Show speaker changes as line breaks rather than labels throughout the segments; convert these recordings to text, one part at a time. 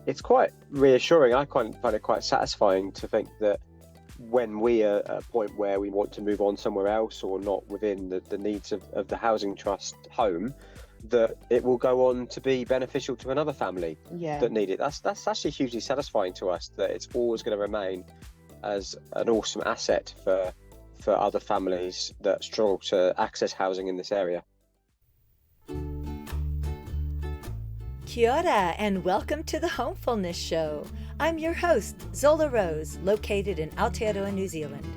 it's quite reassuring. I find it quite satisfying to think that when we are at a point where we want to move on somewhere else or not within the needs of the housing trust home, that it will go on to be beneficial to another family that need it. That's actually hugely satisfying to us, that it's always going to remain as an awesome asset for other families that struggle to access housing in this area.
Kia ora and welcome to the Homefulness Show. I'm your host, Zola Rose, located in Aotearoa, New Zealand.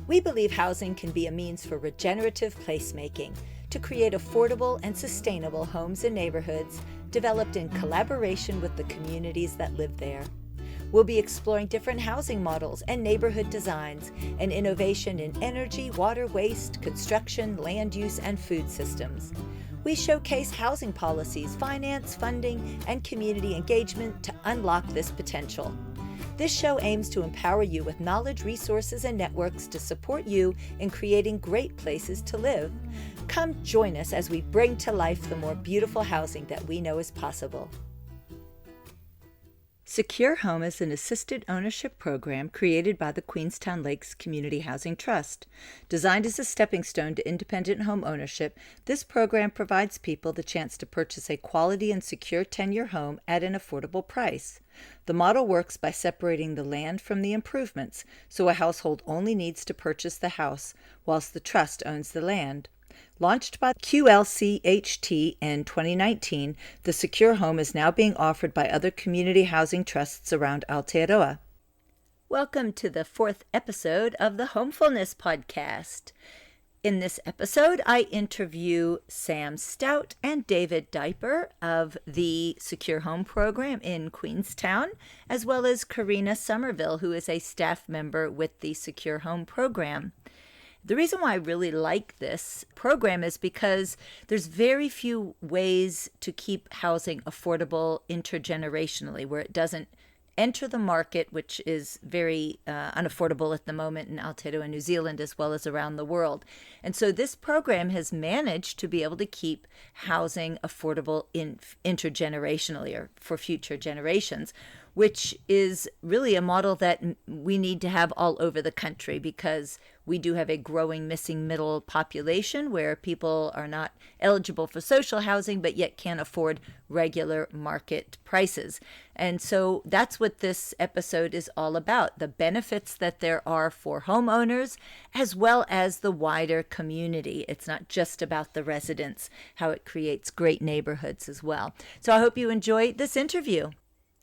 We believe housing can be a means for regenerative placemaking to create affordable and sustainable homes and neighborhoods developed in collaboration with the communities that live there. We'll be exploring different housing models and neighborhood designs and innovation in energy, water, waste, construction, land use, and food systems. We showcase housing policies, finance, funding, and community engagement to unlock this potential. This show aims to empower you with knowledge, resources, and networks to support you in creating great places to live. Come join us as we bring to life the more beautiful housing that we know is possible. Secure Home is an assisted ownership program created by the Queenstown Lakes Community Housing Trust. Designed as a stepping stone to independent home ownership, this program provides people the chance to purchase a quality and secure tenure home at an affordable price. The model works by separating the land from the improvements, so a household only needs to purchase the house, whilst the trust owns the land. Launched by QLCHT in 2019, the Secure Home is now being offered by other community housing trusts around Aotearoa. Welcome to the 4th episode of the Homefulness Podcast. In this episode, I interview Sam Stout and David Diaper of the Secure Home program in Queenstown, as well as Corina Sommerville, who is a staff member with the Secure Home program. The reason why I really like this program is because there's very few ways to keep housing affordable intergenerationally, where it doesn't enter the market, which is very unaffordable at the moment in Aotearoa, New Zealand, as well as around the world. And so this program has managed to be able to keep housing affordable intergenerationally or for future generations, which is really a model that we need to have all over the country, because we do have a growing missing middle population where people are not eligible for social housing but yet can't afford regular market prices. And so that's what this episode is all about, the benefits that there are for homeowners as well as the wider community. It's not just about the residents, how it creates great neighborhoods as well. So I hope you enjoy this interview.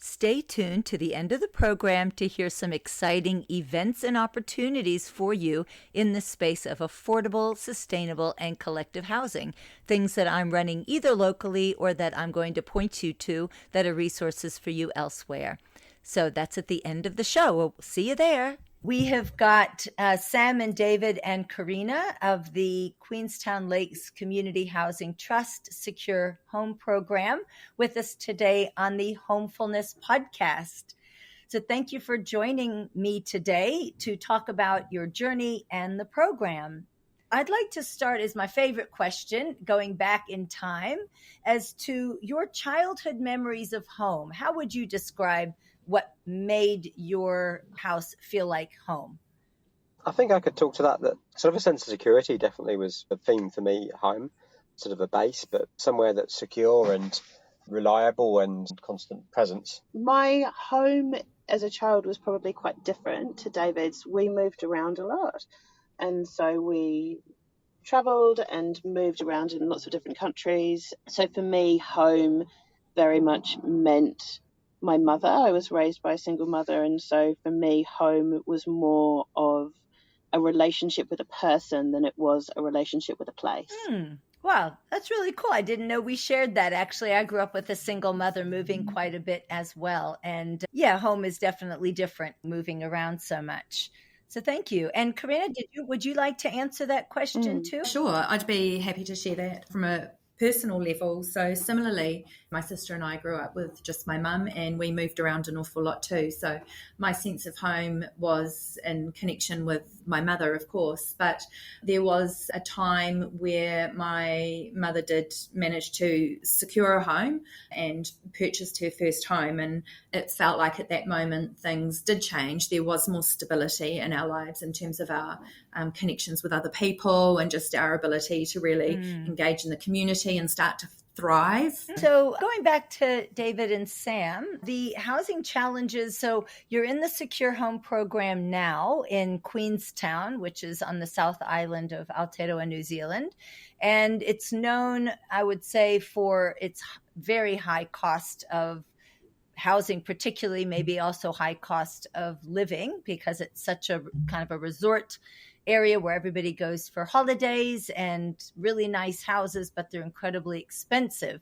Stay tuned to the end of the program to hear some exciting events and opportunities for you in the space of affordable, sustainable, and collective housing. Things that I'm running either locally or that I'm going to point you to that are resources for you elsewhere. So that's at the end of the show. We'll see you there. We have got Sam and David and Corina of the Queenstown Lakes Community Housing Trust Secure Home Program with us today on the Homefulness Podcast. So thank you for joining me today to talk about your journey and the program. I'd like to start, as my favorite question, going back in time, as to your childhood memories of home. How would you describe what made your house feel like home?
I think I could talk to that sort of a sense of security definitely was a theme for me at home, sort of a base, but somewhere that's secure and reliable and constant presence.
My home as a child was probably quite different to David's. We moved around a lot, and so we travelled and moved around in lots of different countries. So for me, home very much meant my mother. I was raised by a single mother, and so for me, home was more of a relationship with a person than it was a relationship with a place.
Wow, that's really cool. I didn't know we shared that. Actually, I grew up with a single mother, moving quite a bit as well. And yeah, home is definitely different, moving around so much. So thank you. And Corina, would you like to answer that question too?
Sure, I'd be happy to share that from a personal level. So similarly, my sister and I grew up with just my mum, and we moved around an awful lot too. So my sense of home was in connection with my mother, of course, but there was a time where my mother did manage to secure a home and purchased her first home, and it felt like at that moment things did change. There was more stability in our lives in terms of our connections with other people and just our ability to really engage in the community and start to thrive.
So going back to David and Sam, the housing challenges. So you're in the Secure Home program now in Queenstown, which is on the South Island of Aotearoa, New Zealand. And it's known, I would say, for its very high cost of housing, particularly maybe also high cost of living, because it's such a kind of a resort area where everybody goes for holidays, and really nice houses, but they're incredibly expensive.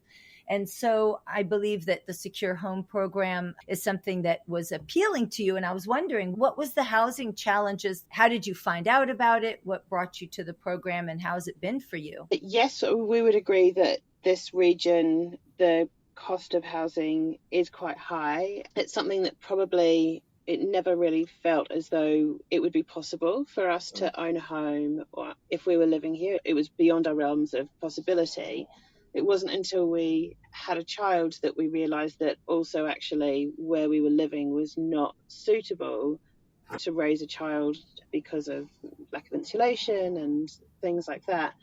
And so I believe that the Secure Home program is something that was appealing to you. And I was wondering, what was the housing challenges? How did you find out about it? What brought you to the program, and how has it been for you?
Yes, we would agree that this region, the cost of housing is quite high. It's something that probably it never really felt as though it would be possible for us to own a home, or if we were living here, it was beyond our realms of possibility. It wasn't until we had a child that we realised that also actually where we were living was not suitable to raise a child because of lack of insulation and things like that.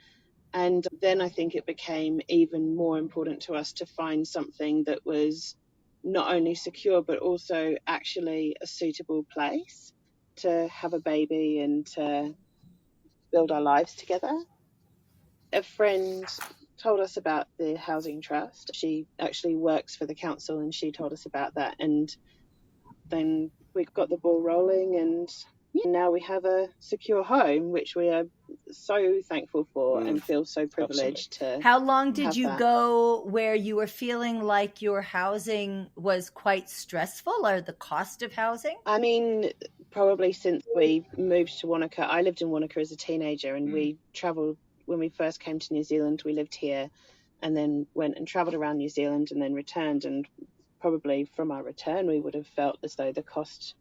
And then I think it became even more important to us to find something that was not only secure, but also actually a suitable place to have a baby and to build our lives together. A friend told us about the housing trust. She actually works for the council, and she told us about that. And then we got the ball rolling, and now we have a secure home, which we are so thankful for and feel so privileged to.
How long did you
that.
go where you were feeling like your housing was quite stressful, or the cost of housing?
I mean, probably since we moved to Wanaka. I lived in Wanaka as a teenager, and we travelled when we first came to New Zealand. We lived here and then went and travelled around New Zealand and then returned. And probably from our return, we would have felt as though the cost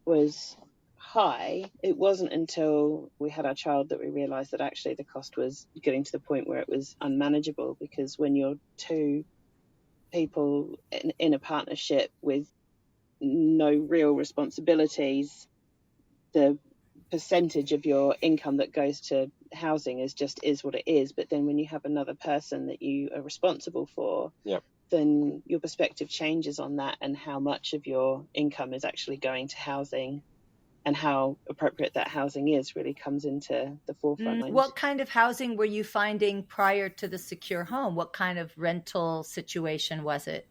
was high. It wasn't until we had our child that we realised that actually the cost was getting to the point where it was unmanageable, because when you're two people in a partnership with no real responsibilities, the percentage of your income that goes to housing is what it is. But then when you have another person that you are responsible for, then your perspective changes on that, and how much of your income is actually going to housing and how appropriate that housing is really comes into the forefront.
What kind of housing were you finding prior to the Secure Home? What kind of rental situation was it?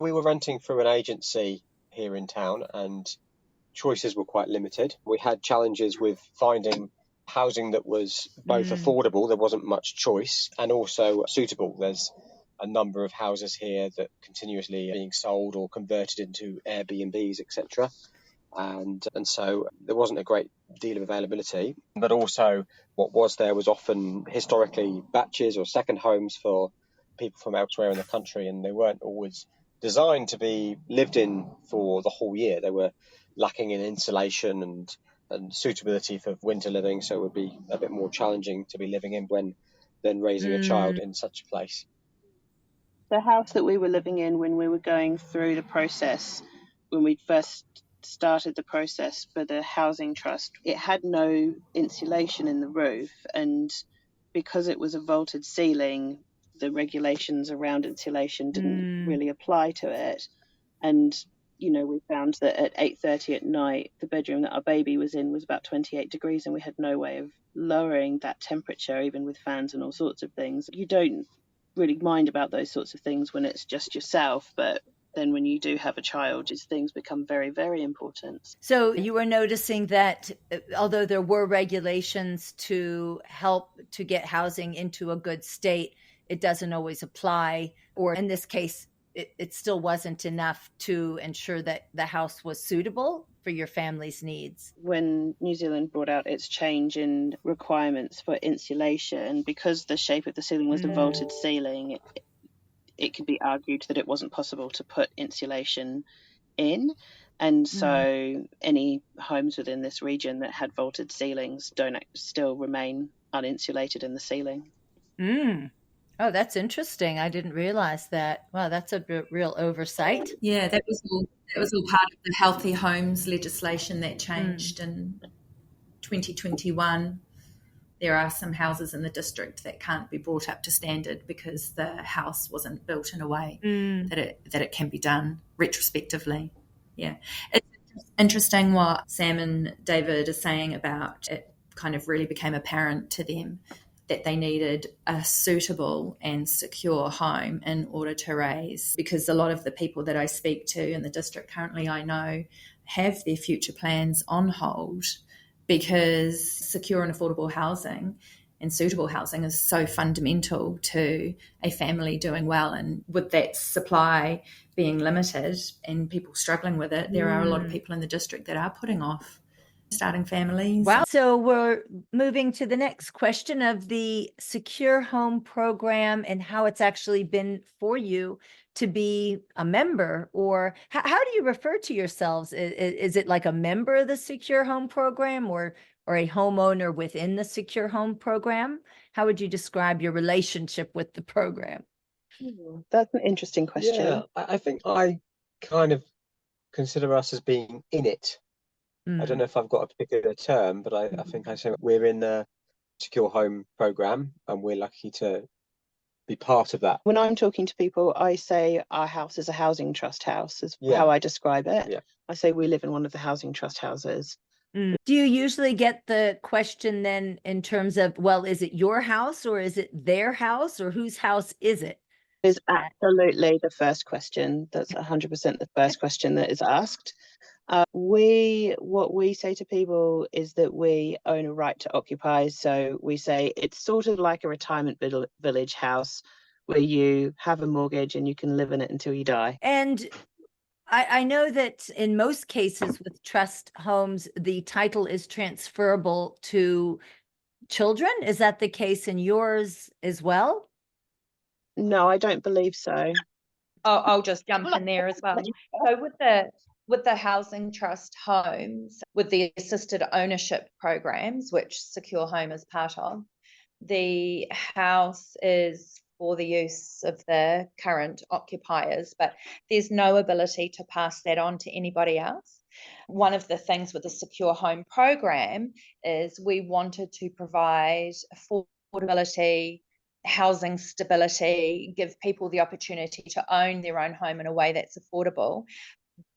We were renting through an agency here in town, and choices were quite limited. We had challenges with finding housing that was both affordable, there wasn't much choice, and also suitable. There's a number of houses here that continuously are being sold or converted into Airbnbs, etc. And so there wasn't a great deal of availability, but also what was there was often historically batches or second homes for people from elsewhere in the country, and they weren't always designed to be lived in for the whole year. They were lacking in insulation and suitability for winter living, so it would be a bit more challenging to be living in than raising a child in such a place.
The house that we were living in when we were going through the process, when we first started the process for the housing trust, it had no insulation in the roof, and because it was a vaulted ceiling, the regulations around insulation didn't really apply to it. And we found that at 8:30 at night, the bedroom that our baby was in was about 28 degrees, and we had no way of lowering that temperature, even with fans and all sorts of things. You don't really mind about those sorts of things when it's just yourself, but then when you do have a child, these things become very, very important.
So you were noticing that although there were regulations to help to get housing into a good state, it doesn't always apply, or in this case, it still wasn't enough to ensure that the house was suitable for your family's needs.
When New Zealand brought out its change in requirements for insulation, because the shape of the ceiling was a vaulted ceiling, it could be argued that it wasn't possible to put insulation in. And so any homes within this region that had vaulted ceilings still remain uninsulated in the ceiling.
Oh, that's interesting. I didn't realize that. Wow, that's a real oversight.
Yeah, that was all part of the Healthy Homes legislation that changed in 2021. There are some houses in the district that can't be brought up to standard because the house wasn't built in a way that it can be done retrospectively. Yeah. It's interesting what Sam and David are saying about it kind of really became apparent to them that they needed a suitable and secure home in order to raise, because a lot of the people that I speak to in the district currently, I know, have their future plans on hold because secure and affordable housing and suitable housing is so fundamental to a family doing well. And with that supply being limited and people struggling with it, there are a lot of people in the district that are putting off starting families.
Wow. So we're moving to the next question of the Secure Home Program and how it's actually been for you to be a member, or how do you refer to yourselves? Is it like a member of the Secure Home Program or a homeowner within the Secure Home Program? How would you describe your relationship with the program?
That's an interesting question.
Yeah, I think I kind of consider us as being in it. I don't know if I've got a particular term, but I think I say we're in the Secure Home Program and we're lucky to be part of that.
When I'm talking to people, I say our house is a housing trust house, is how I describe it.
Yeah.
I say we live in one of the housing trust houses.
Do you usually get the question then in terms of, well, is it your house or is it their house or whose house is it?
Is absolutely the first question. That's 100% the first question that is asked. What we say to people is that we own a right to occupy. So we say it's sort of like a retirement village house where you have a mortgage and you can live in it until you die.
And I know that in most cases with trust homes, the title is transferable to children. Is that the case in yours as well?
No, I don't believe so.
I'll just jump in there as well. So with the housing trust homes, with the assisted ownership programs, which Secure Home is part of, the house is for the use of the current occupiers, but there's no ability to pass that on to anybody else. One of the things with the Secure Home program is we wanted to provide affordability, housing stability, give people the opportunity to own their own home in a way that's affordable.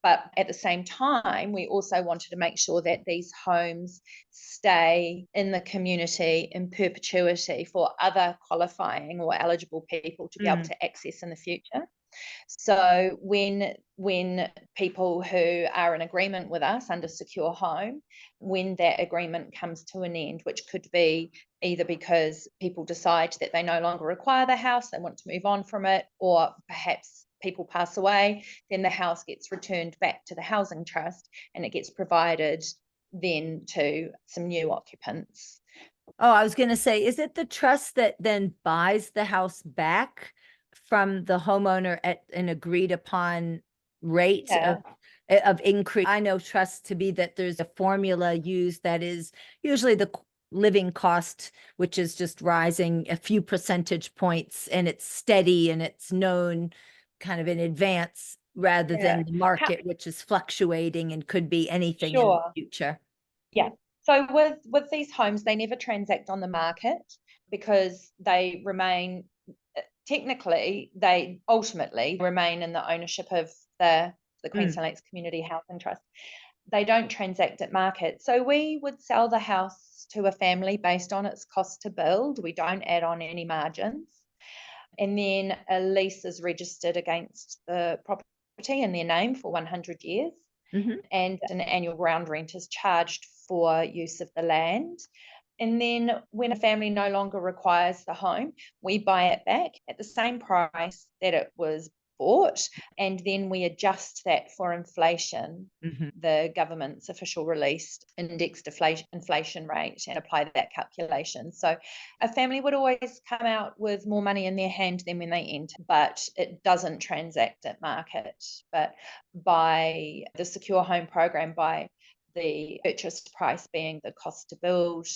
But at the same time, we also wanted to make sure that these homes stay in the community in perpetuity for other qualifying or eligible people to be able to access in the future. So when people who are in agreement with us under Secure Home, when that agreement comes to an end, which could be either because people decide that they no longer require the house, they want to move on from it, or perhaps people pass away, then the house gets returned back to the housing trust and it gets provided then to some new occupants.
Oh, I was going to say, is it the trust that then buys the house back from the homeowner at an agreed upon rate of increase? I know trusts to be that there's a formula used that is usually the living cost, which is just rising a few percentage points, and it's steady and it's known kind of in advance rather than the market, which is fluctuating and could be anything in the future.
Yeah. So with these homes, they never transact on the market because they remain, technically, they ultimately remain in the ownership of the Queenstown Lakes Community Housing Trust. They don't transact at market. So we would sell the house to a family based on its cost to build. We don't add on any margins. And then a lease is registered against the property in their name for 100 years. And an annual ground rent is charged for use of the land. And then when a family no longer requires the home, we buy it back at the same price that it was bought, and then we adjust that for inflation,
Mm-hmm.
the government's official released indexed inflation rate, and apply that calculation. So a family would always come out with more money in their hand than when they enter, but it doesn't transact at market. But by the Secure Home program, by the purchase price being the cost to build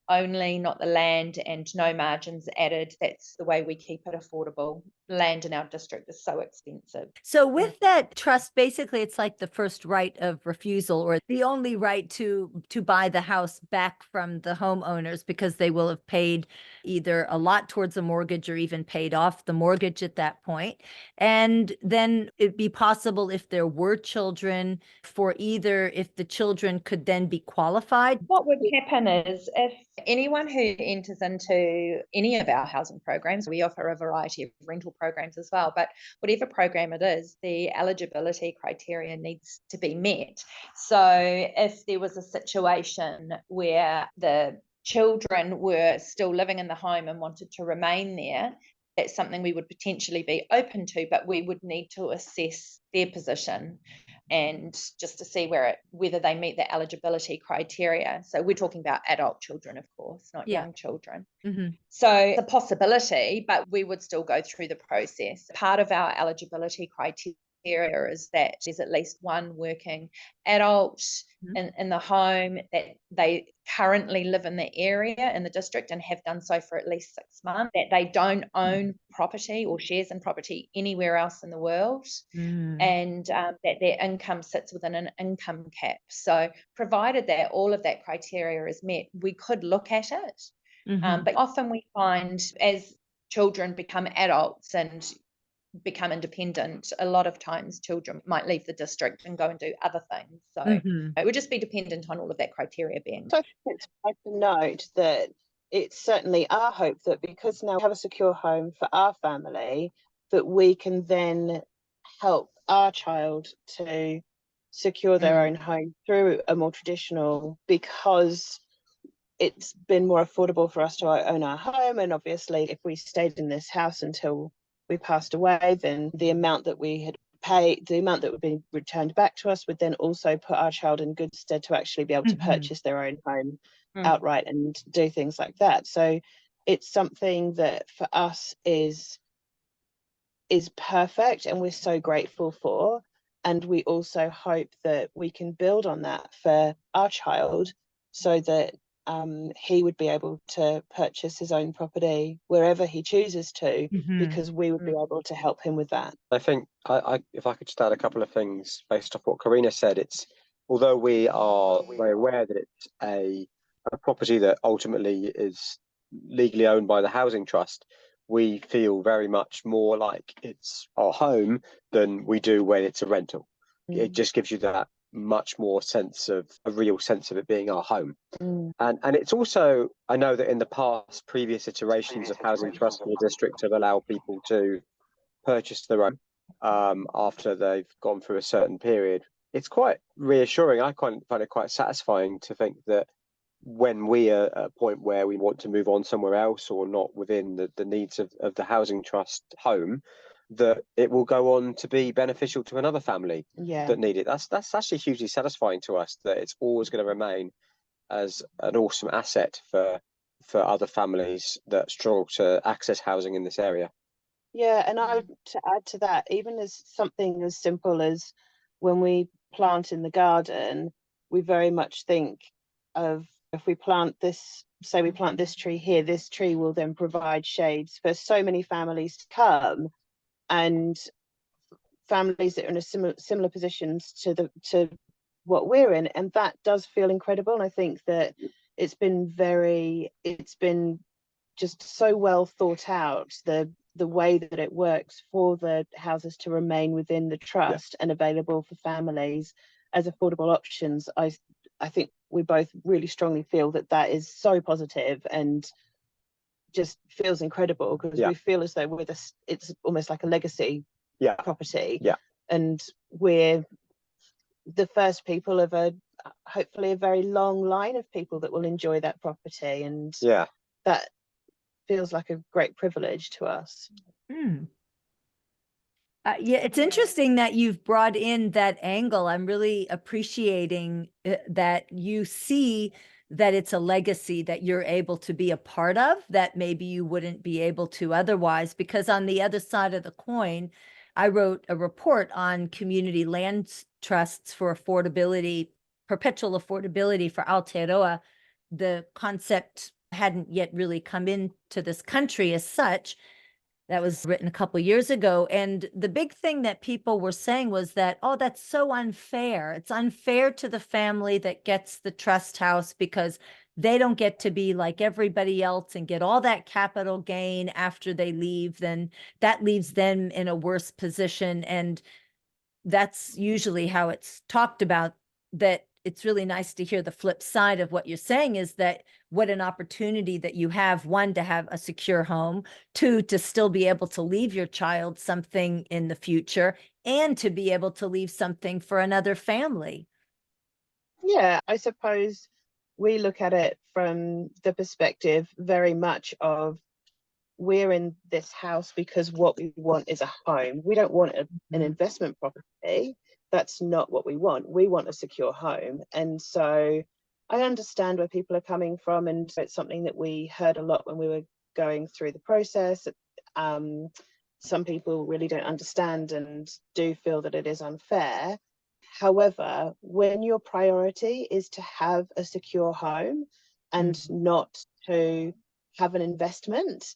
only, not the land, and no margins added. That's the way we keep it affordable. Land in our district is so expensive.
So with that trust, basically it's like the first right of refusal, or the only right to buy the house back from the homeowners, because they will have paid either a lot towards a mortgage or even paid off the mortgage at that point. And then it'd be possible, if there were children, for either if the children could then be qualified.
What would happen is, if anyone who enters into any of our housing programs, we offer a variety of rental programs as well, but whatever program it is, the eligibility criteria needs to be met. So if there was a situation where the children were still living in the home and wanted to remain there, that's something we would potentially be open to, but we would need to assess their position and just to see whether they meet the eligibility criteria. So we're talking about adult children, of course, not young children.
Mm-hmm.
So it's a possibility, but we would still go through the process. Part of our eligibility criteria is that there's at least one working adult in the home, that they currently live in the area, in the district, and have done so for at least 6 months, that they don't own property or shares in property anywhere else in the world, and that their income sits within an income cap. So provided that all of that criteria is met, we could look at it. But often we find, as children become adults and become independent, a lot of times children might leave the district and go and do other things. So it would just be dependent on all of that criteria being.
So it's important to note that it's certainly our hope that, because now we have a secure home for our family, that we can then help our child to secure their own home through a more traditional, because it's been more affordable for us to own our home. And obviously, if we stayed in this house until we passed away, then the amount that we had paid, the amount that would be returned back to us, would then also put our child in good stead to actually be able to purchase their own home outright and do things like that. So it's something that for us is perfect, and we're so grateful for. And we also hope that we can build on that for our child, so that he would be able to purchase his own property wherever he chooses to, because we would be able to help him with that.
I think if I could just add a couple of things based off what Corina said, it's, although we are very aware that it's a property that ultimately is legally owned by the housing trust, we feel very much more like it's our home than we do when it's a rental. It just gives you that much more sense of a real sense of it being our home. And it's also, I know that in the past, previous iterations of housing trust in the district have allowed people to purchase their own after they've gone through a certain period. It's quite reassuring. I find it quite satisfying to think that when we are at a point where we want to move on somewhere else, or not within the needs of the housing trust home, that it will go on to be beneficial to another family that need it. That's actually hugely satisfying to us, that it's always going to remain as an awesome asset for other families that struggle to access housing in this area.
Yeah, and to add to that, even as something as simple as when we plant in the garden, we very much think of, if we plant this, say we plant this tree here, this tree will then provide shades for so many families to come, and families that are in similar positions to what we're in, and that does feel incredible. And I think that it's been just so well thought out, the way that it works for the houses to remain within the trust and available for families as affordable options. I think we both really strongly feel that is so positive, and just feels incredible, because we feel as though it's almost like a legacy property, and we're the first people of hopefully a very long line of people that will enjoy that property, and that feels like a great privilege to us.
Yeah, it's interesting that you've brought in that angle. I'm really appreciating that you see that it's a legacy that you're able to be a part of that maybe you wouldn't be able to otherwise. Because on the other side of the coin, I wrote a report on community land trusts for affordability, perpetual affordability for Aotearoa. The concept hadn't yet really come into this country as such. That was written a couple years ago. And the big thing that people were saying was that, oh, that's so unfair. It's unfair to the family that gets the trust house because they don't get to be like everybody else and get all that capital gain after they leave. Then that leaves them in a worse position. And that's usually how it's talked about. That it's really nice to hear the flip side of what you're saying, is that what an opportunity that you have, one, to have a secure home, two, to still be able to leave your child something in the future, and to be able to leave something for another family.
Yeah, I suppose we look at it from the perspective very much of, we're in this house because what we want is a home. We don't want an investment property. That's not what we want. We want a secure home. And so I understand where people are coming from, and it's something that we heard a lot when we were going through the process. Some people really don't understand and do feel that it is unfair. However, when your priority is to have a secure home and not to have an investment,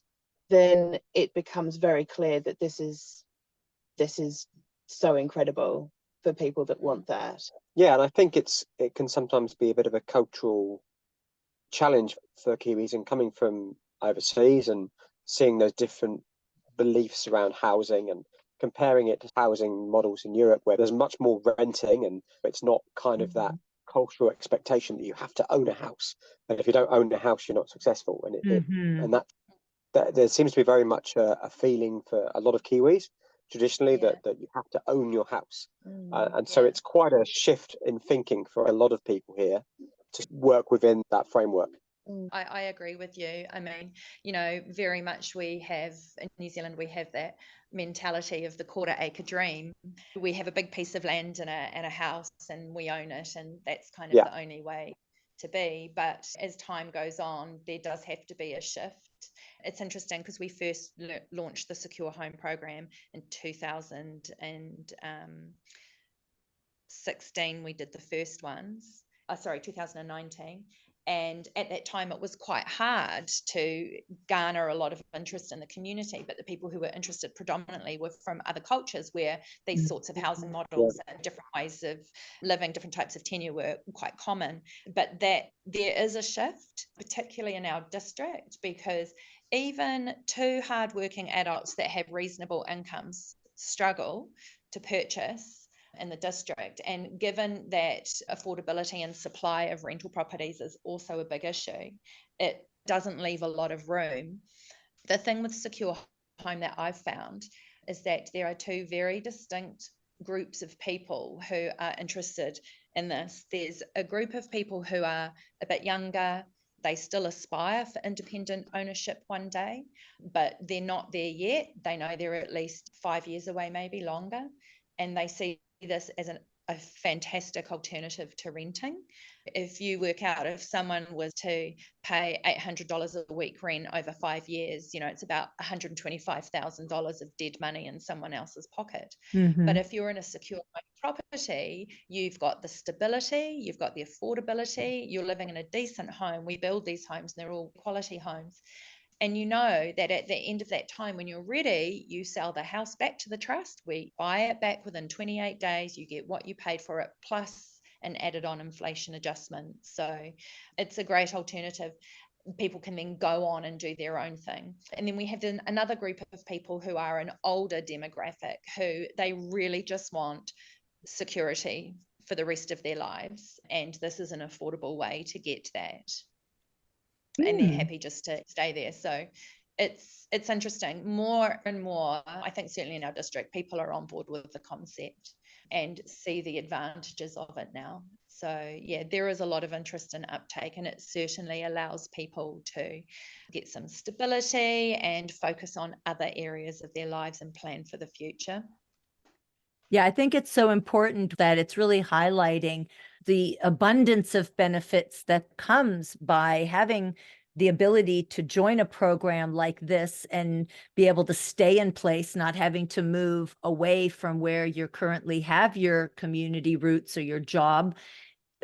then it becomes very clear that this is so incredible for people that want that.
Yeah, and I think it can sometimes be a bit of a cultural challenge for Kiwis, and coming from overseas and seeing those different beliefs around housing and comparing it to housing models in Europe where there's much more renting, and it's not kind of that cultural expectation that you have to own a house, and if you don't own a house you're not successful, and that there seems to be very much a feeling for a lot of Kiwis traditionally that you have to own your house. And so it's quite a shift in thinking for a lot of people here to work within that framework.
I agree with you. I mean, very much we have in New Zealand, we have that mentality of the quarter acre dream. We have a big piece of land and a house, and we own it, and that's kind of the only way to be. But as time goes on, there does have to be a shift. It's interesting because we first launched the Secure Home program in 2016. We did the first ones. 2019. And at that time, it was quite hard to garner a lot of interest in the community. But the people who were interested predominantly were from other cultures where these sorts of housing models and different ways of living, different types of tenure were quite common. But that there is a shift, particularly in our district, because even two hardworking adults that have reasonable incomes struggle to purchase in the district. And given that affordability and supply of rental properties is also a big issue, it doesn't leave a lot of room. The thing with Secure Home that I've found is that there are two very distinct groups of people who are interested in this. There's a group of people who are a bit younger. They still aspire for independent ownership one day, but they're not there yet. They know they're at least 5 years away, maybe longer. And they see this as a fantastic alternative to renting. If you work out, if someone was to pay $800 a week rent over 5 years, it's about $125,000 of dead money in someone else's pocket. But if you're in a secure property, you've got the stability, you've got the affordability, you're living in a decent home. We build these homes and they're all quality homes. And you know that at the end of that time, when you're ready, you sell the house back to the trust. We buy it back within 28 days. You get what you paid for it, plus an added on inflation adjustment. So it's a great alternative. People can then go on and do their own thing. And then we have another group of people who are an older demographic, who they really just want security for the rest of their lives. And this is an affordable way to get that. And they're happy just to stay there. So it's interesting. More and more, I think certainly in our district, people are on board with the concept and see the advantages of it now. So yeah, there is a lot of interest and uptake, and it certainly allows people to get some stability and focus on other areas of their lives and plan for the future.
Yeah, I think it's so important that it's really highlighting the abundance of benefits that comes by having the ability to join a program like this and be able to stay in place, not having to move away from where you currently have your community roots or your job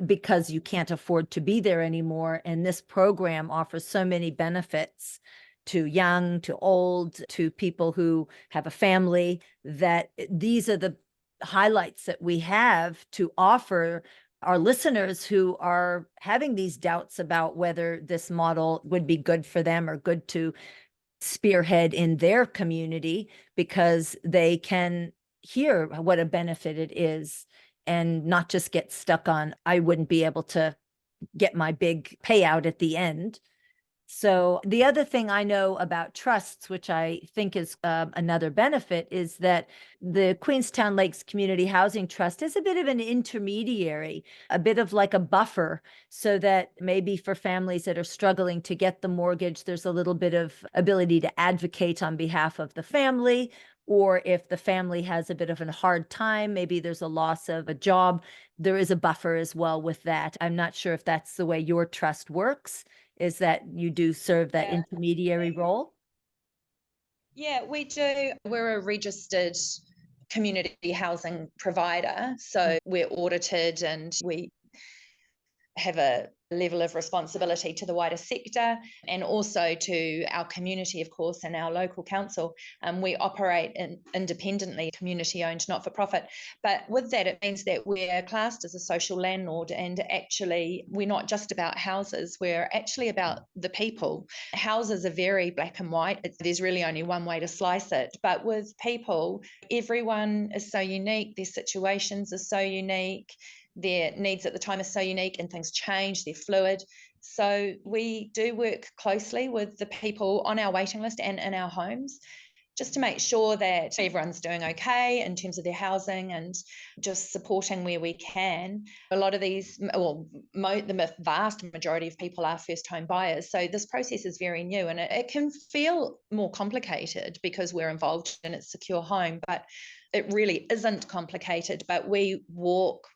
because you can't afford to be there anymore. And this program offers so many benefits to young, to old, to people who have a family, that these are the highlights that we have to offer our listeners who are having these doubts about whether this model would be good for them or good to spearhead in their community, because they can hear what a benefit it is and not just get stuck on, I wouldn't be able to get my big payout at the end. So the other thing I know about trusts, which I think is another benefit, is that the Queenstown Lakes Community Housing Trust is a bit of an intermediary, a bit of like a buffer, so that maybe for families that are struggling to get the mortgage, there's a little bit of ability to advocate on behalf of the family. Or if the family has a bit of a hard time, maybe there's a loss of a job, there is a buffer as well with that. I'm not sure if that's the way your trust works, is that you do serve that intermediary role?
Yeah, we do. We're a registered community housing provider. So we're audited and we have a level of responsibility to the wider sector and also to our community, of course, and our local council. We operate independently, community-owned, not-for-profit. But with that, it means that we're classed as a social landlord, and actually we're not just about houses, we're actually about the people. Houses are very black and white. There's really only one way to slice it. But with people, everyone is so unique, their situations are so unique, their needs at the time are so unique, and things change, they're fluid. So we do work closely with the people on our waiting list and in our homes, just to make sure that everyone's doing okay in terms of their housing and just supporting where we can. A lot of these, the vast majority of people are first home buyers. So this process is very new, and it can feel more complicated because we're involved in a secure home, but it really isn't complicated. But we walk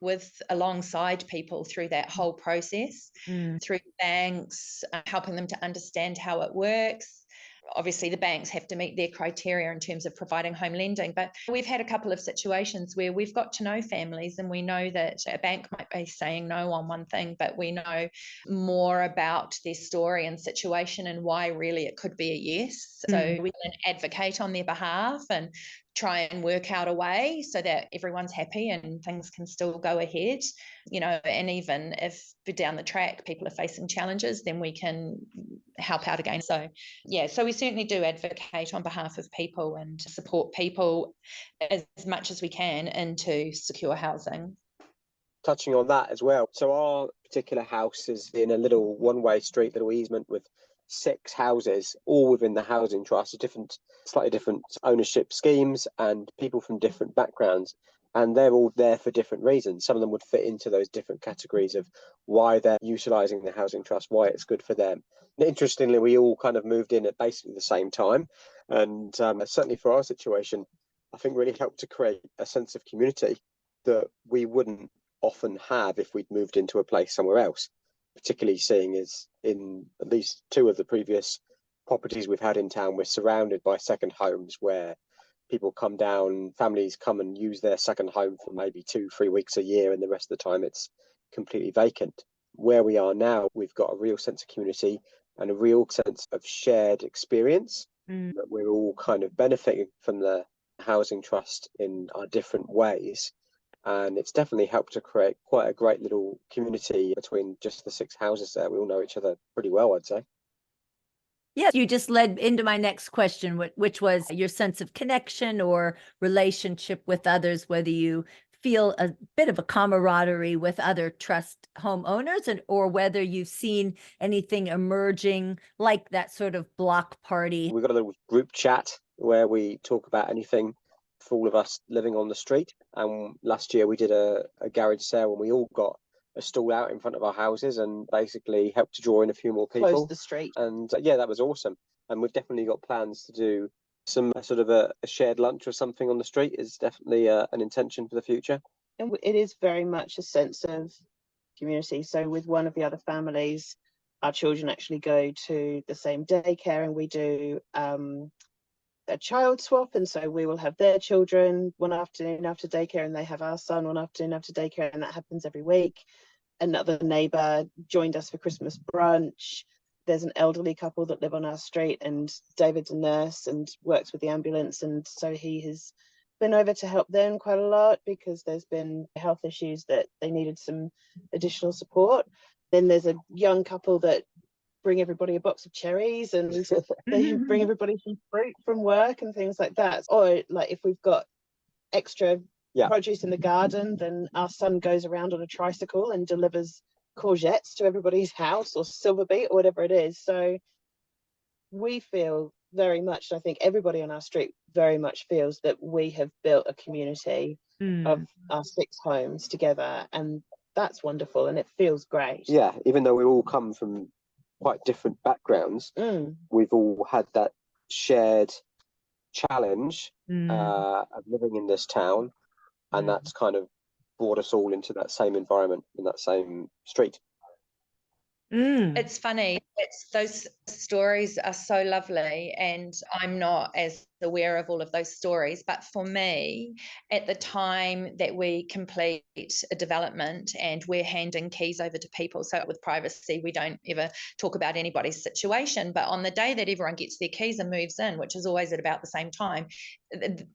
alongside people through that whole process, through banks, helping them to understand how it works. Obviously, the banks have to meet their criteria in terms of providing home lending. But we've had a couple of situations where we've got to know families, and we know that a bank might be saying no on one thing, but we know more about their story and situation and why really it could be a yes. So we can advocate on their behalf and try and work out a way so that everyone's happy and things can still go ahead, and even if down the track people are facing challenges, then we can help out again. So we certainly do advocate on behalf of people and support people as much as we can into secure housing.
Touching on that as well, so our particular house is in a little one-way street, little easement with 6 houses, all within the housing trust, slightly different ownership schemes and people from different backgrounds, and they're all there for different reasons. Some of them would fit into those different categories of why they're utilising the housing trust, why it's good for them. And interestingly, we all kind of moved in at basically the same time, and certainly for our situation, I think really helped to create a sense of community that we wouldn't often have if we'd moved into a place somewhere else, particularly seeing as in at least 2 of the previous properties we've had in town, we're surrounded by second homes where people come down, families come and use their second home for maybe 2-3 weeks a year, and the rest of the time it's completely vacant. Where we are now, we've got a real sense of community and a real sense of shared experience, that we're all kind of benefiting from the housing trust in our different ways. And it's definitely helped to create quite a great little community between just the 6 houses there. We all know each other pretty well, I'd say.
Yeah, you just led into my next question, which was your sense of connection or relationship with others, whether you feel a bit of a camaraderie with other trust homeowners, or whether you've seen anything emerging like that sort of block party.
We've got a little group chat where we talk about anything for all of us living on the street. And last year we did a garage sale, and we all got a stall out in front of our houses and basically helped to draw in a few more people.
Close the street.
And that was awesome. And we've definitely got plans to do some sort of a shared lunch or something on the street is definitely an intention for the future.
And it is very much a sense of community. So with one of the other families, our children actually go to the same daycare, and we do a child swap, and so we will have their children one afternoon after daycare, and they have our son one afternoon after daycare, and that happens every week. Another neighbour joined us for Christmas brunch. There's an elderly couple that live on our street, and David's a nurse and works with the ambulance, and so he has been over to help them quite a lot because there's been health issues that they needed some additional support. Then there's a young couple that bring everybody a box of cherries, and they bring everybody some fruit from work and things like that. Or like if we've got extra produce in the garden, then our son goes around on a tricycle and delivers courgettes to everybody's house, or silver beet, or whatever it is. So we feel very much, I think everybody on our street very much feels that we have built a community of our 6 homes together, and that's wonderful, and it feels great.
Yeah, even though we all come from quite different backgrounds, we've all had that shared challenge of living in this town, and that's kind of brought us all into that same environment in that same street.
It's funny. Those stories are so lovely, and I'm not as aware of all of those stories. But for me, at the time that we complete a development and we're handing keys over to people, so with privacy, we don't ever talk about anybody's situation. But on the day that everyone gets their keys and moves in, which is always at about the same time,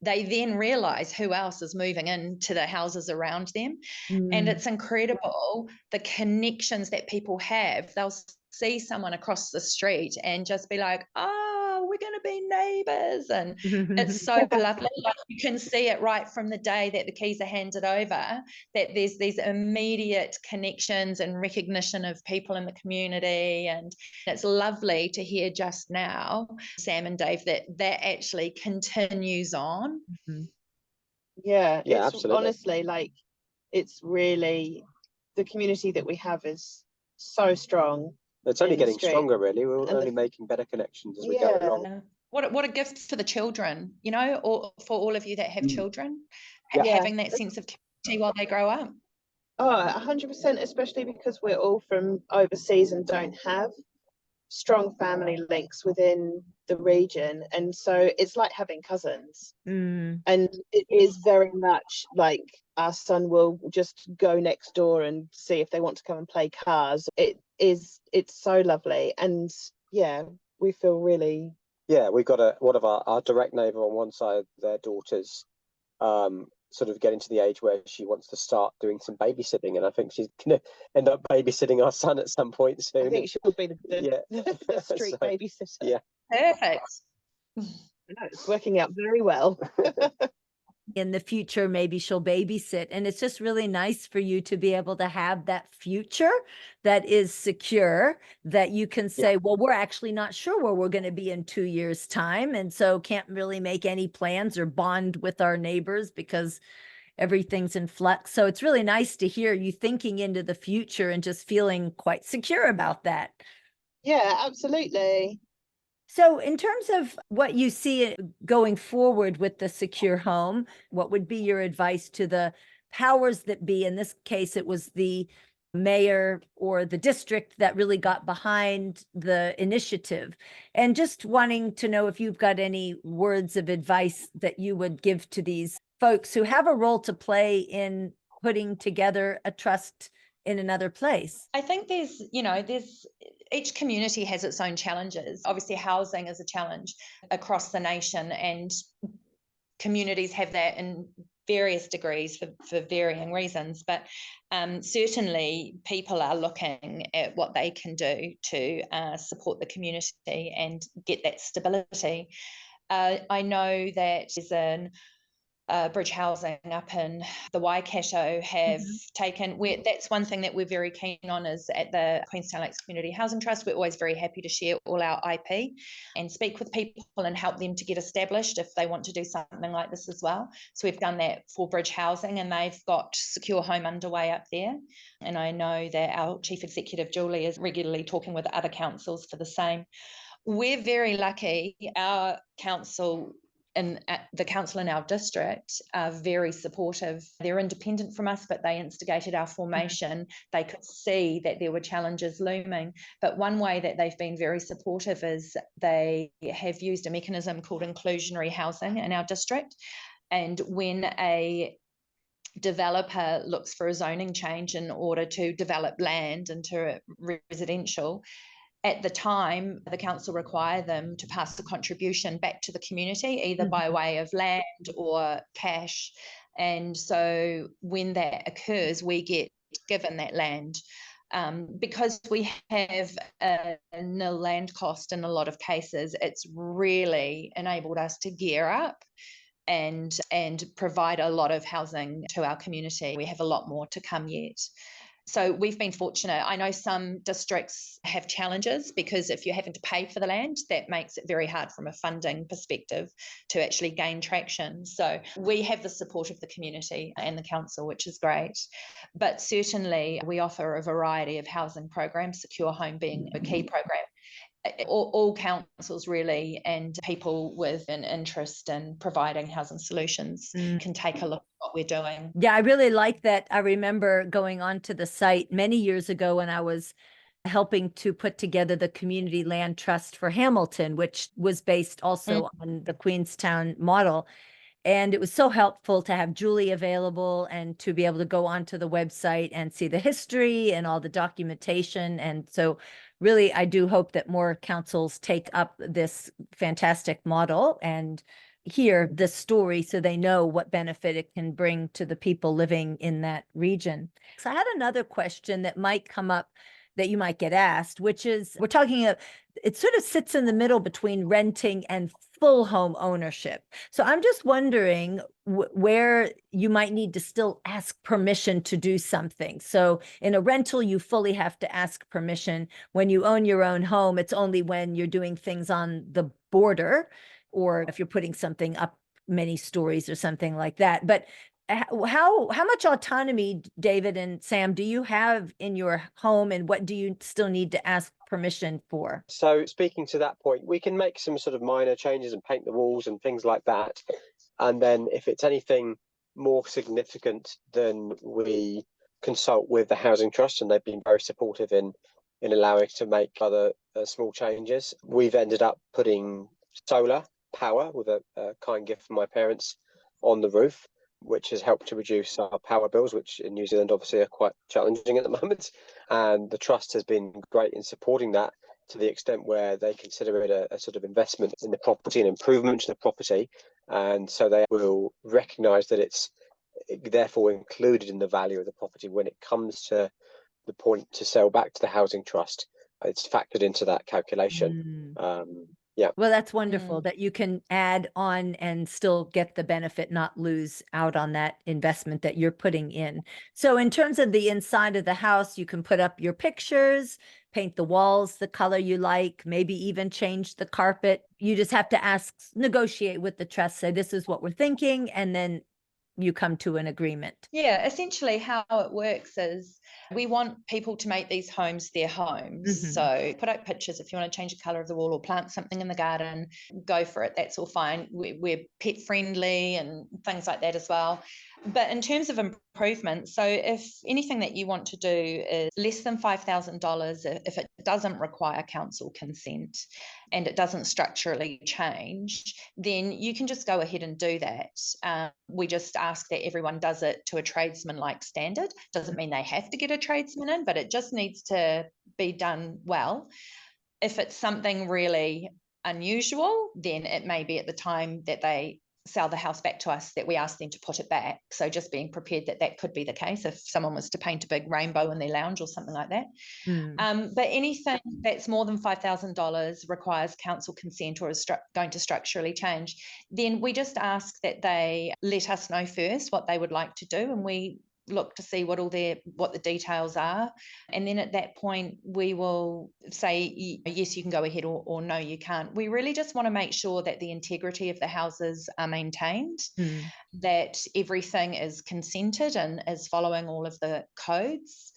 they then realise who else is moving into the houses around them. And it's incredible the connections that people have. They'll see someone across the street and just be like, oh, we're going to be neighbours. And it's so lovely. Like, you can see it right from the day that the keys are handed over, that there's these immediate connections and recognition of people in the community. And it's lovely to hear just now, Sam and Dave, that actually continues on.
Yeah, it's
absolutely.
Honestly, like, it's really, the community that we have is so strong.
It's only getting stronger, really. We're only making better connections as we go along.
What a gift for the children, you know, or for all of you that have children, having that sense of community while they grow up.
Oh, 100%, especially because we're all from overseas and don't have strong family links within the region, and so it's like having cousins. And it is very much like our son will just go next door and see if they want to come and play cars. It's so lovely, and we feel really
we've got one of our direct neighbour on one side, their daughters sort of getting to the age where she wants to start doing some babysitting, and I think she's going to end up babysitting our son at some point soon.
I think she will be the street babysitter.
Yeah, perfect.
It's working out very well.
In the future, maybe she'll babysit. And it's just really nice for you to be able to have that future that is secure, that you can say, well, we're actually not sure where we're going to be in 2 years' time. And so can't really make any plans or bond with our neighbors because everything's in flux. So it's really nice to hear you thinking into the future and just feeling quite secure about that.
Yeah, absolutely.
So in terms of what you see going forward with the secure home, what would be your advice to the powers that be? In this case, it was the mayor or the district that really got behind the initiative. And just wanting to know if you've got any words of advice that you would give to these folks who have a role to play in putting together a trust in another place.
I think there's each community has its own challenges. Obviously, housing is a challenge across the nation, and communities have that in various degrees for varying reasons. But certainly people are looking at what they can do to support the community and get that stability. I know that there's an bridge housing up in the Waikato have taken, that's one thing that we're very keen on is at the Queenstown Lakes Community Housing Trust. We're always very happy to share all our IP and speak with people and help them to get established if they want to do something like this as well. So we've done that for bridge housing, and they've got secure home underway up there. And I know that our Chief Executive, Julie, is regularly talking with other councils for the same. We're very lucky. Our council the council in our district are very supportive. They're independent from us, but they instigated our formation. They could see that there were challenges looming. But one way that they've been very supportive is they have used a mechanism called inclusionary housing in our district. And when a developer looks for a zoning change in order to develop land into residential, at the time, the council require them to pass a contribution back to the community, either by way of land or cash. And so when that occurs, we get given that land. Because we have a nil land cost in a lot of cases, it's really enabled us to gear up and provide a lot of housing to our community. We have a lot more to come yet. So we've been fortunate. I know some districts have challenges because if you're having to pay for the land, that makes it very hard from a funding perspective to actually gain traction. So we have the support of the community and the council, which is great. But certainly we offer a variety of housing programs, Secure Home being a key program. All councils really, and people with an interest in providing housing solutions can take a look at what we're doing.
Yeah, I really like that. I remember going onto the site many years ago when I was helping to put together the Community Land Trust for Hamilton, which was based also on the Queenstown model. And it was so helpful to have Julie available and to be able to go onto the website and see the history and all the documentation. And so really, I do hope that more councils take up this fantastic model and hear the story so they know what benefit it can bring to the people living in that region. So I had another question that might come up that you might get asked, which is, we're talking about, it sort of sits in the middle between renting and full home ownership. So I'm just wondering where you might need to still ask permission to do something. So in a rental, you fully have to ask permission. When you own your own home, it's only when you're doing things on the border or if you're putting something up many stories or something like that. But how much autonomy, David and Sam, do you have in your home, and what do you still need to ask permission for?
So speaking to that point, we can make some sort of minor changes and paint the walls and things like that. And then if it's anything more significant, then we consult with the Housing Trust, and they've been very supportive in allowing us to make other small changes. We've ended up putting solar power with a kind gift from my parents on the roof, which has helped to reduce our power bills, which in New Zealand obviously are quite challenging at the moment. And the Trust has been great in supporting that to the extent where they consider it a sort of investment in the property and improvement to the property. And so they will recognise that it's therefore included in the value of the property when it comes to the point to sell back to the Housing Trust. It's factored into that calculation. Yeah.
Well, that's wonderful that you can add on and still get the benefit, not lose out on that investment that you're putting in. So in terms of the inside of the house, you can put up your pictures, paint the walls the color you like, maybe even change the carpet. You just have to negotiate with the trust, say, this is what we're thinking, and then you come to an agreement.
Yeah, essentially how it works is we want people to make these homes their homes. So put out pictures if you want to change the colour of the wall or plant something in the garden, go for it. That's all fine. We're pet friendly and things like that as well. But in terms of improvements, so if anything that you want to do is less than $5,000, if it doesn't require council consent and it doesn't structurally change, then you can just go ahead and do that. We just ask that everyone does it to a tradesman-like standard. Doesn't mean they have to get a tradesman in, but it just needs to be done well. If it's something really unusual, then it may be at the time that they sell the house back to us that we ask them to put it back. So just being prepared that that could be the case if someone was to paint a big rainbow in their lounge or something like that. But anything that's more than $5,000 requires council consent or is going to structurally change, then we just ask that they let us know first what they would like to do, and we look to see what the details are, and then at that point we will say yes, you can go ahead, or no, you can't. We really just want to make sure that the integrity of the houses are maintained, that everything is consented and is following all of the codes.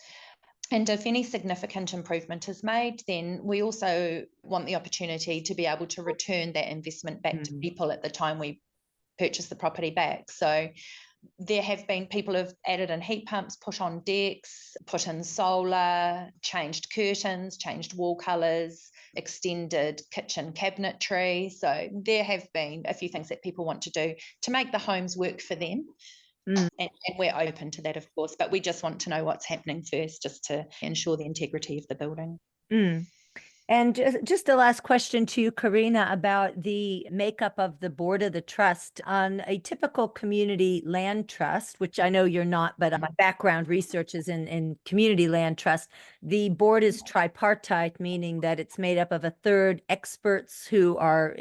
And if any significant improvement is made, then we also want the opportunity to be able to return that investment back to people at the time we purchase the property back. So there have been people who've added in heat pumps, put on decks, put in solar, changed curtains, changed wall colours, extended kitchen cabinetry. So there have been a few things that people want to do to make the homes work for them. And we're open to that, of course, but we just want to know what's happening first, just to ensure the integrity of the building.
And just the last question to you, Corina, about the makeup of the board of the trust. On a typical community land trust, which I know you're not, but my background research is in community land trust, the board is tripartite, meaning that it's made up of a third experts who are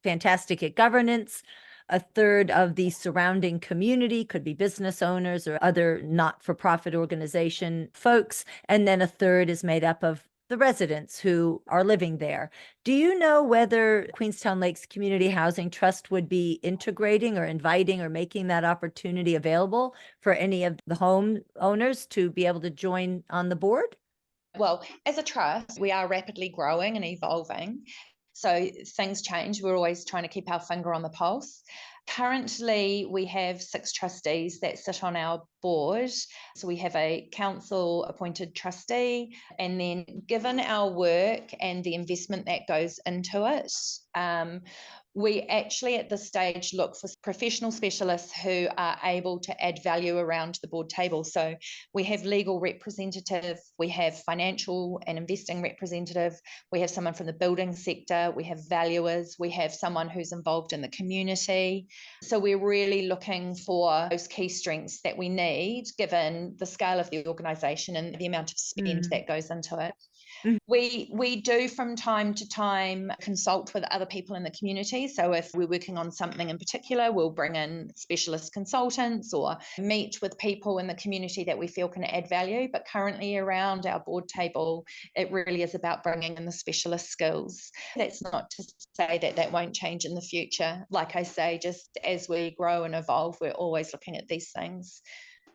fantastic at governance, a third of the surrounding community, could be business owners or other not-for-profit organization folks, and then a third is made up of the residents who are living there. Do you know whether Queenstown Lakes Community Housing Trust would be integrating or inviting or making that opportunity available for any of the home owners to be able to join on the board?
Well, as a trust, we are rapidly growing and evolving. So things change. We're always trying to keep our finger on the pulse. Currently, we have 6 trustees that sit on our board. So we have a council appointed trustee, and then given our work and the investment that goes into it, we actually at this stage look for professional specialists who are able to add value around the board table. So we have legal representative, we have financial and investing representative, we have someone from the building sector, we have valuers, we have someone who's involved in the community. So we're really looking for those key strengths that we need given the scale of the organisation and the amount of spend that goes into it. We do from time to time consult with other people in the community. So if we're working on something in particular, we'll bring in specialist consultants or meet with people in the community that we feel can add value. But currently around our board table, it really is about bringing in the specialist skills. That's not to say that that won't change in the future. Like I say, just as we grow and evolve, we're always looking at these things.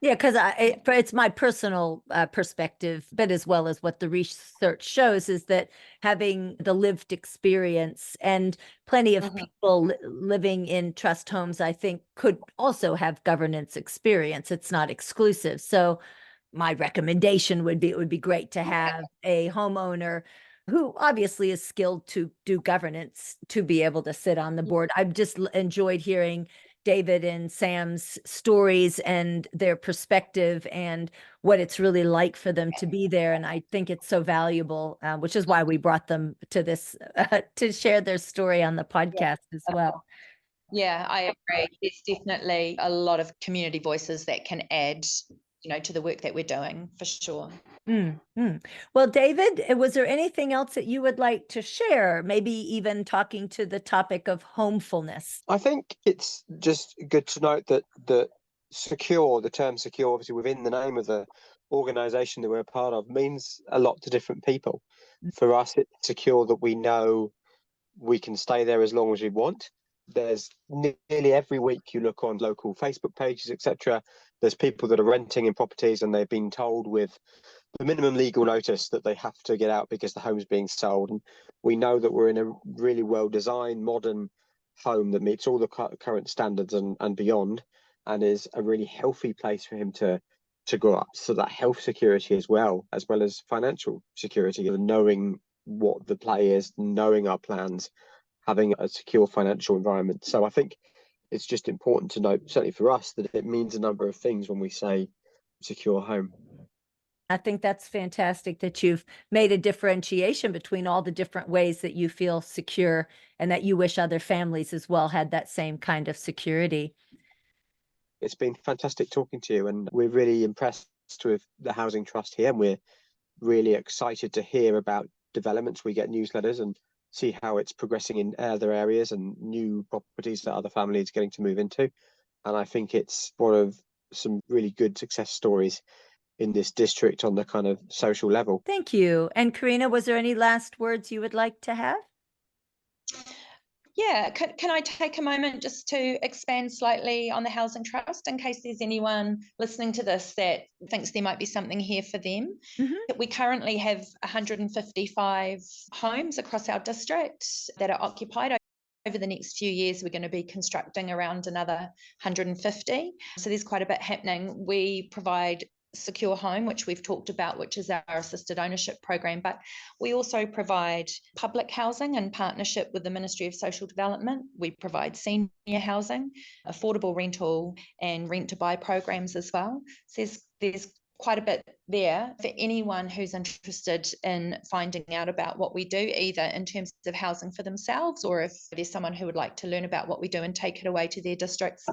Yeah, because it's my personal perspective, but as well as what the research shows is that having the lived experience and plenty of people living in trust homes, I think, could also have governance experience. It's not exclusive. So my recommendation would be, it would be great to have a homeowner who obviously is skilled to do governance to be able to sit on the board. I've just enjoyed hearing David and Sam's stories and their perspective and what it's really like for them to be there. And I think it's so valuable, which is why we brought them to this, to share their story on the podcast as well.
Yeah, I agree. There's definitely a lot of community voices that can add, to the work that we're doing, for sure.
Well, David, was there anything else that you would like to share? Maybe even talking to the topic of homefulness.
I think it's just good to note that the term secure, obviously within the name of the organisation that we're a part of, means a lot to different people. For us, it's secure that we know we can stay there as long as we want. There's nearly every week you look on local Facebook pages, etc. There's people that are renting in properties and they've been told with the minimum legal notice that they have to get out because the home's being sold. And we know that we're in a really well-designed, modern home that meets all the current standards and beyond, and is a really healthy place for him to grow up. So that health security as well as financial security, knowing what the play is, knowing our plans, having a secure financial environment. So I think it's just important to note, certainly for us, that it means a number of things when we say secure home.
I think that's fantastic that you've made a differentiation between all the different ways that you feel secure and that you wish other families as well had that same kind of security.
It's been fantastic talking to you, and we're really impressed with the Housing Trust here, and we're really excited to hear about developments. We get newsletters and see how it's progressing in other areas and new properties that other families are getting to move into. And I think it's one of some really good success stories in this district on the kind of social level.
Thank you. And Corina, was there any last words you would like to have?
Yeah, can I take a moment just to expand slightly on the Housing Trust in case there's anyone listening to this that thinks there might be something here for them? We currently have 155 homes across our district that are occupied. over the next few years, we're going to be constructing around another 150. So there's quite a bit happening. We provide Secure Home, which we've talked about, which is our assisted ownership program, but we also provide public housing in partnership with the Ministry of Social Development. We provide senior housing, affordable rental, and rent to buy programs as well. So there's quite a bit there for anyone who's interested in finding out about what we do, either in terms of housing for themselves, or if there's someone who would like to learn about what we do and take it away to their districts.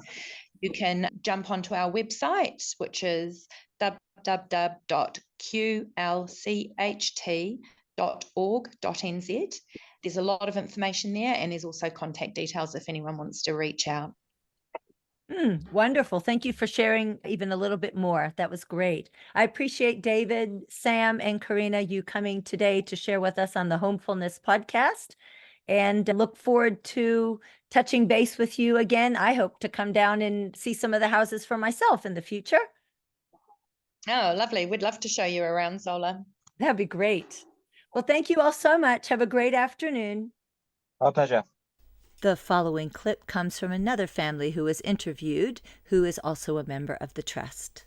You can jump onto our website, which is www.qlcht.org.nz. There's a lot of information there, and there's also contact details if anyone wants to reach out.
Wonderful. Thank you for sharing even a little bit more. That was great. I appreciate David, Sam, and Corina, you coming today to share with us on the Homefulness podcast, and look forward to touching base with you again. I hope to come down and see some of the houses for myself in the future.
Oh, lovely. We'd love to show you around, Zola.
That'd be great. Well, thank you all so much. Have a great afternoon.
Our pleasure.
The following clip comes from another family who was interviewed, who is also a member of the trust.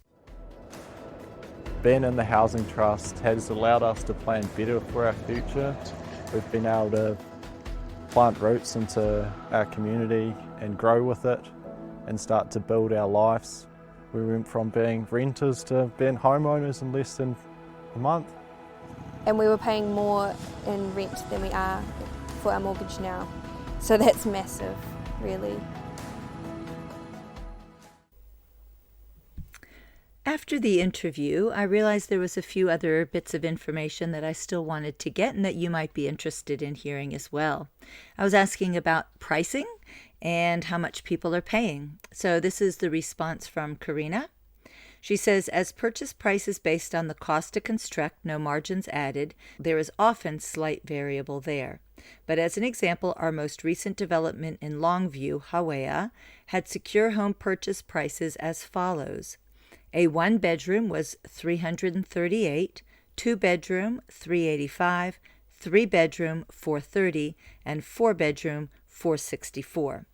Being in the Housing Trust has allowed us to plan better for our future. We've been able to plant roots into our community and grow with it and start to build our lives. We went from being renters to being homeowners in less than a month.
And we were paying more in rent than we are for our mortgage now. So that's massive, really.
After the interview, I realized there was a few other bits of information that I still wanted to get and that you might be interested in hearing as well. I was asking about pricing and how much people are paying. So this is the response from Corina. She says, as purchase price is based on the cost to construct, no margins added, there is often slight variable there. But as an example, our most recent development in Longview, Aotearoa, had secure home purchase prices as follows. A 1-bedroom was $338, 2-bedroom $385, 3-bedroom $430, and 4-bedroom $464.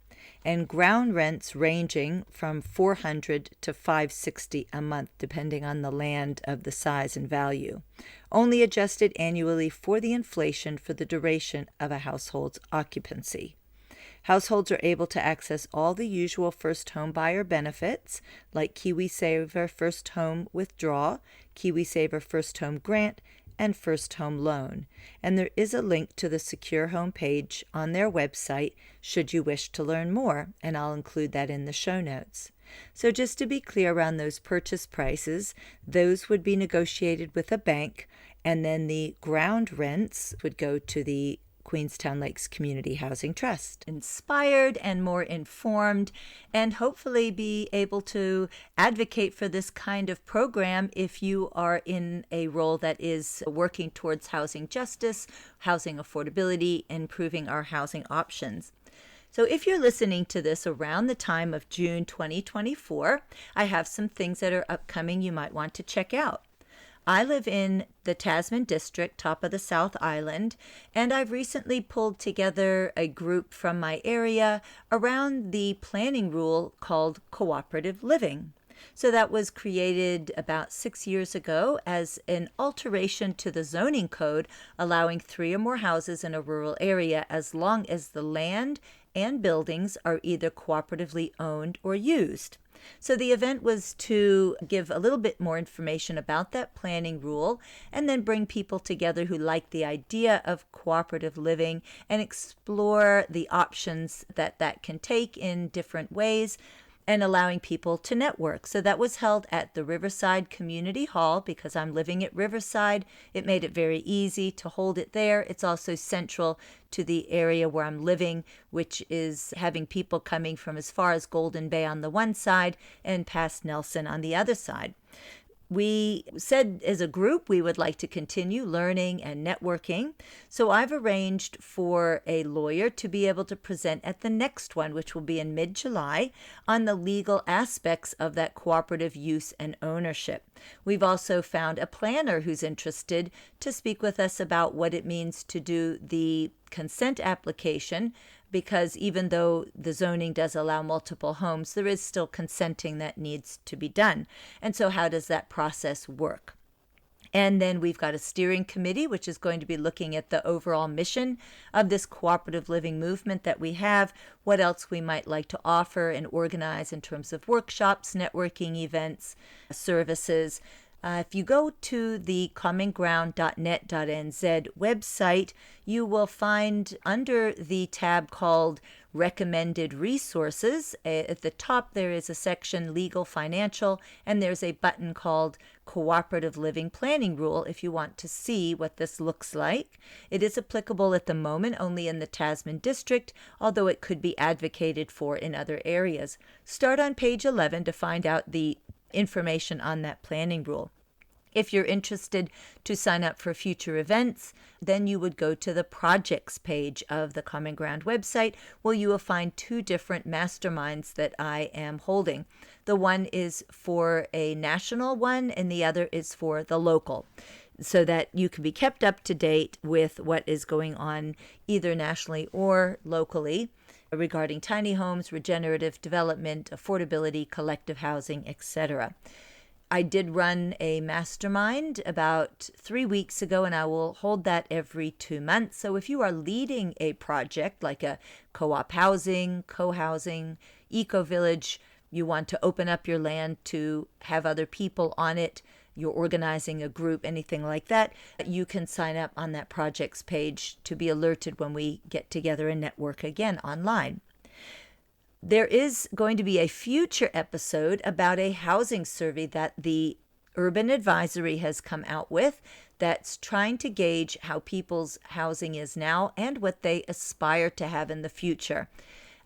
And ground rents ranging from $400 to $560 a month, depending on the land of the size and value, only adjusted annually for the inflation for the duration of a household's occupancy. Households are able to access all the usual first home buyer benefits like KiwiSaver First Home Withdraw, KiwiSaver First Home Grant, and First Home Loan. And there is a link to the Secure Home page on their website should you wish to learn more, and I'll include that in the show notes. So just to be clear around those purchase prices, those would be negotiated with a bank, and then the ground rents would go to the Queenstown Lakes Community Housing Trust. Inspired and more informed, and hopefully be able to advocate for this kind of program if you are in a role that is working towards housing justice, housing affordability, improving our housing options. So if you're listening to this around the time of June 2024, I have some things that are upcoming you might want to check out. I live in the Tasman district, top of the South Island, and I've recently pulled together a group from my area around the planning rule called cooperative living. So that was created about 6 years ago as an alteration to the zoning code, allowing 3 or more houses in a rural area as long as the land and buildings are either cooperatively owned or used. So the event was to give a little bit more information about that planning rule and then bring people together who like the idea of cooperative living and explore the options that that can take in different ways and allowing people to network. So that was held at the Riverside Community Hall. Because I'm living at Riverside, it made it very easy to hold it there. It's also central to the area where I'm living, which is having people coming from as far as Golden Bay on the one side and past Nelson on the other side. We said as a group we would like to continue learning and networking, so I've arranged for a lawyer to be able to present at the next one, which will be in mid-July, on the legal aspects of that cooperative use and ownership. We've also found a planner who's interested to speak with us about what it means to do the consent application because even though the zoning does allow multiple homes, there is still consenting that needs to be done. And so how does that process work? And then we've got a steering committee, which is going to be looking at the overall mission of this cooperative living movement that we have, what else we might like to offer and organize in terms of workshops, networking events, services. If you go to the commonground.net.nz website, you will find under the tab called Recommended Resources, at the top there is a section Legal Financial, and there's a button called Cooperative Living Planning Rule if you want to see what this looks like. It is applicable at the moment only in the Tasman district, although it could be advocated for in other areas. Start on page 11 to find out the information on that planning rule. If you're interested to sign up for future events, then you would go to the projects page of the Common Ground website, where you will find 2 different masterminds that I am holding. The one is for a national one, and the other is for the local, so that you can be kept up to date with what is going on either nationally or locally regarding tiny homes, regenerative development, affordability, collective housing, etc. I did run a mastermind about 3 weeks ago, and I will hold that every 2 months. So if you are leading a project like a co-op housing, co-housing, eco-village, you want to open up your land to have other people on it, you're organizing a group, anything like that, you can sign up on that projects page to be alerted when we get together and network again online. There is going to be a future episode about a housing survey that the Urban Advisory has come out with that's trying to gauge how people's housing is now and what they aspire to have in the future.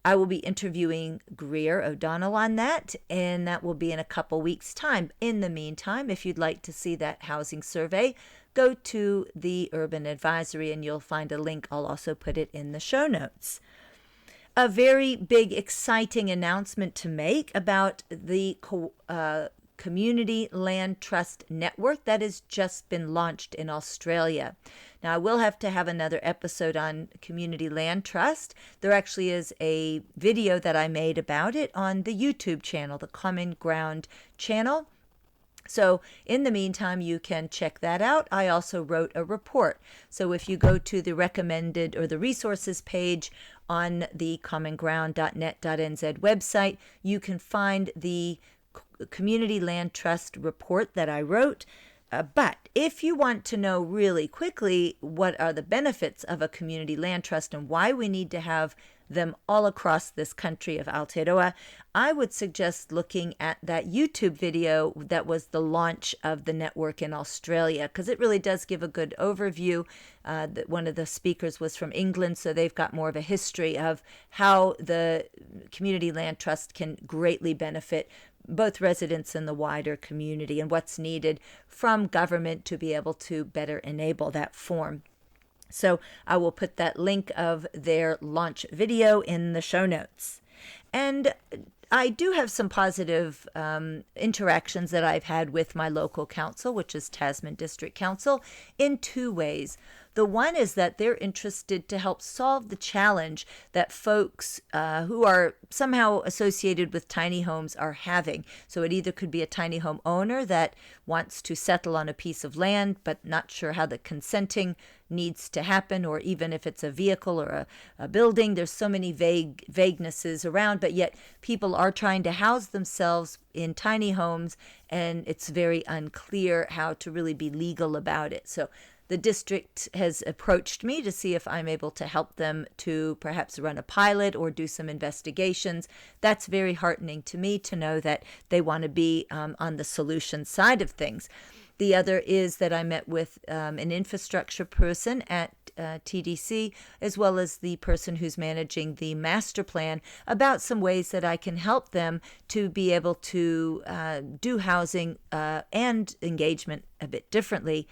I will be interviewing Greer O'Donnell on that, and that will be in a couple weeks' time. In the meantime, if you'd like to see that housing survey, go to the Urban Advisory and you'll find a link. I'll also put it in the show notes. A very big, exciting announcement to make about the Community Land Trust Network that has just been launched in Australia. Now, I will have to have another episode on Community Land Trust. There actually is a video that I made about it on the YouTube channel, the Common Ground channel. So in the meantime, you can check that out. I also wrote a report. So if you go to the recommended or the resources page on the commonground.net.nz website, you can find the Community Land Trust report that I wrote. But if you want to know really quickly what are the benefits of a community land trust and why we need to have them all across this country of Aotearoa, I would suggest looking at that YouTube video that was the launch of the network in Australia, because it really does give a good overview. One of the speakers was from England, so they've got more of a history of how the Community Land Trust can greatly benefit both residents and the wider community, and what's needed from government to be able to better enable that form. So I will put that link of their launch video in the show notes. And I do have some positive interactions that I've had with my local council, which is Tasman District Council, in 2 ways. The one is that they're interested to help solve the challenge that folks who are somehow associated with tiny homes are having. So it either could be a tiny home owner that wants to settle on a piece of land but not sure how the consenting needs to happen, or even if it's a vehicle or a building. There's so many vaguenesses around, but yet people are trying to house themselves in tiny homes, and it's very unclear how to really be legal about it. So the district has approached me to see if I'm able to help them to perhaps run a pilot or do some investigations. That's very heartening to me to know that they want to be on the solution side of things. The other is that I met with an infrastructure person at TDC, as well as the person who's managing the master plan, about some ways that I can help them to be able to do housing and engagement a bit differently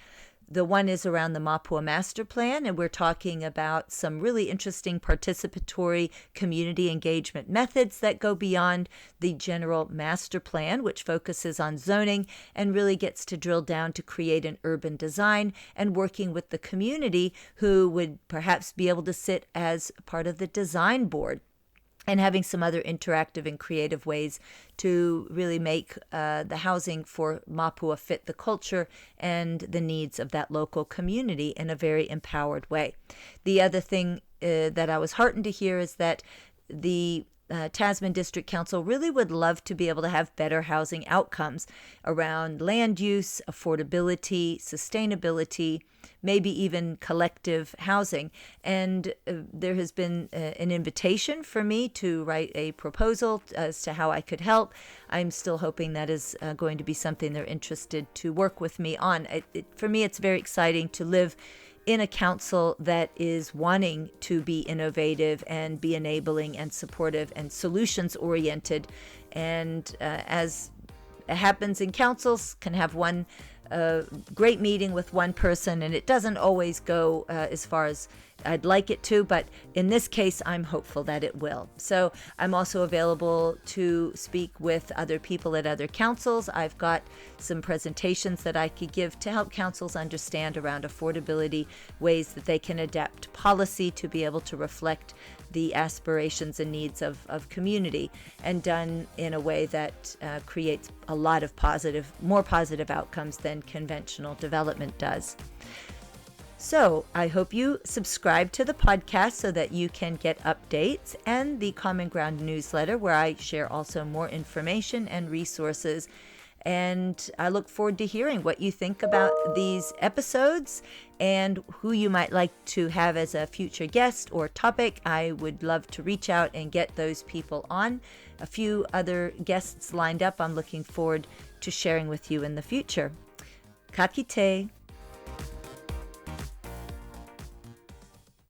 The one is around the Mapua Master Plan, and we're talking about some really interesting participatory community engagement methods that go beyond the general master plan, which focuses on zoning and really gets to drill down to create an urban design, and working with the community who would perhaps be able to sit as part of the design board, and having some other interactive and creative ways to really make the housing for Mapua fit the culture and the needs of that local community in a very empowered way. The other thing that I was heartened to hear is that the Tasman District Council really would love to be able to have better housing outcomes around land use, affordability, sustainability, maybe even collective housing. And there has been an invitation for me to write a proposal as to how I could help. I'm still hoping that is going to be something they're interested to work with me on. For me, it's very exciting to live in a council that is wanting to be innovative and be enabling and supportive and solutions oriented. And as happens in councils, can have one great meeting with one person, and it doesn't always go as far as I'd like it to, but in this case, I'm hopeful that it will. So I'm also available to speak with other people at other councils. I've got some presentations that I could give to help councils understand around affordability, ways that they can adapt policy to be able to reflect the aspirations and needs of community, and done in a way that creates a lot of more positive outcomes than conventional development does. So I hope you subscribe to the podcast so that you can get updates, and the Common Ground newsletter, where I share also more information and resources. And I look forward to hearing what you think about these episodes and who you might like to have as a future guest or topic. I would love to reach out and get those people on. A few other guests lined up I'm looking forward to sharing with you in the future. Ka kite.